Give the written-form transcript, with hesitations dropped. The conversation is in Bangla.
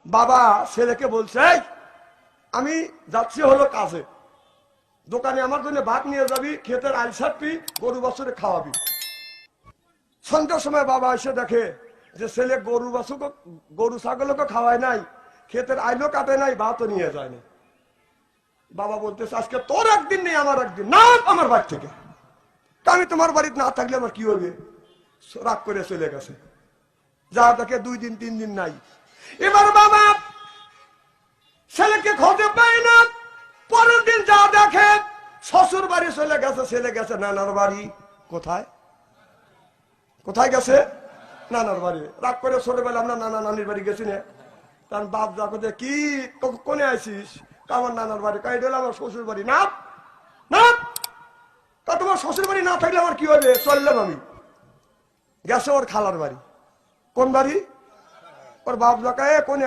বাবা ছেলেকে বলছে, এই আমি যাচ্ছি হলো কাজে, দোকানে আমার জন্য ভাত নিয়ে যাবি, ক্ষেতের আইল ছাড়বি, গরু বছরে খাওয়াবি। সন্ধ্যার সময় বাবা এসে দেখে যে ছেলে গরু ছাগলকে খাওয়ায় নাই, ক্ষেতের আইলও কাটে নাই, ভাতও নিয়ে যায়নি। বাবা বলতেছে, আজকে তোর একদিন নেই আমার একদিন, না আমার বাড়ি থেকে। আমি তোমার বাড়িতে না থাকলে আমার কি হবে? রাগ করে চলে গেছে। যা দেখে 2 দিন 3 দিন নাই। এবার বাবা ছেলেকে খোঁজে পায় না। পরের দিন যা দেখে শ্বশুর বাড়ি চলে গেছে, ছেলে গেছে নানার বাড়ি। কোথায় কোথায় গেছে? নানার বাড়ি। রাগ করে ছোটবেলা আমরা নানা নানির বাড়ি গেছি না, কারণ বাপ যা করতে, কি কোনে আইসিস? আমার নানার বাড়ি। কাই দিল আমার শ্বশুর বাড়ি। না না, তা তোমার শ্বশুর বাড়ি না থাকলে আমার কি হবে? চললাম আমি। গেছে ওর খালার বাড়ি। কোন বাড়ি? ওর বাপ জাকায় কোনে